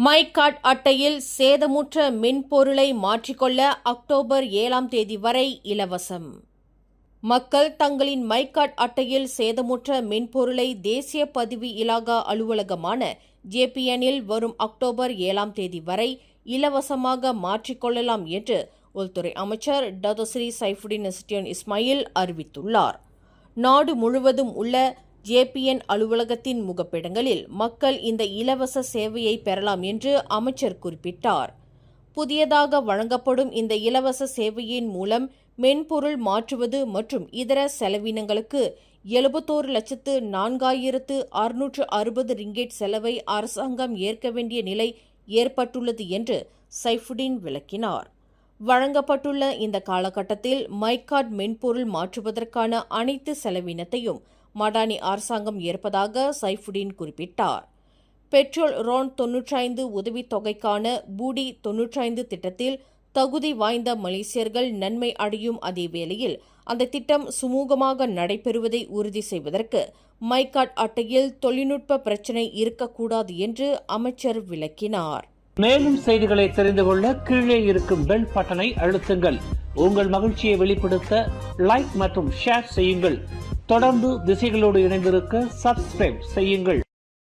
My card அட்டையில் சேதமுற்ற மென்பொருளை மாற்றிக்கொள்ள அக்டோபர் 7ஆம் தேதி வரை இலவசம். மக்கள் தங்களின் மை கார்டு அட்டையில் சேதமுற்ற மென்பொருளை தேசிய பதிவு இலாகா அலுவலகமான JPN-இல் வரும் அக்டோபர் 7ஆம் தேதி வரை இலவசமாக மாற்றிக்கொள்ளலாம் என்று உள்துறை அமைச்சர் டத்தோஸ்ரீ சைஃபுடின் நசுட்டியோன் இஸ்மாயில் அறிவித்துள்ளார். நாடு முழுவதும் உள்ள JPN அலுவலகத்தின் முகப்பிடங்களில் மக்கள் இந்த இலவச சேவையை பெறலாம் என்று அமைச்சர் குறிப்பிட்டார். புதியதாக வழங்கப்படும் இந்த இலவச சேவையின் மூலம் மென்பொருள் மாற்றுவது மற்றும் இதர செலவினங்களுக்கு 71,04,660 ரிங்கெட் செலவை அரசாங்கம் ஏற்க வேண்டிய நிலை ஏற்பட்டுள்ளது என்று சைஃபுடின் விளக்கினார். வழங்கப்பட்டுள்ள இந்த காலகட்டத்தில் மை கார்டு மென்பொருள் மாற்றுவதற்கான அனைத்து செலவினத்தையும் மடானி அரசாங்கம் ஏற்பதாக சைஃபுடின் குறிப்பிட்டார். பெட்ரோல் RON 95 உதவித்தொகைக்கான பூடி 95 திட்டத்தில் தகுதி வாய்ந்த மலேசியர்கள் நன்மை அடையும் அதே வேளையில் அந்த திட்டம் சுமூகமாக நடைபெறுவதை உறுதி செய்வதற்கு மை கார்டு அட்டையில் தொழில்நுட்ப பிரச்சினை இருக்கக்கூடாது என்று அமைச்சர் விளக்கினார். மேலும் செய்திகளை தெரிந்து கொள்ள கீழே இருக்கும் பெல் பட்டனை அழுத்துங்கள். உங்கள் மகிழ்ச்சியை வெளிப்படுத்த லைக் மற்றும் ஷேர் செய்யுங்கள். தொடர்ந்து திசைகளோடு இணைந்திருக்க சப்ஸ்கிரைப் செய்யுங்கள்.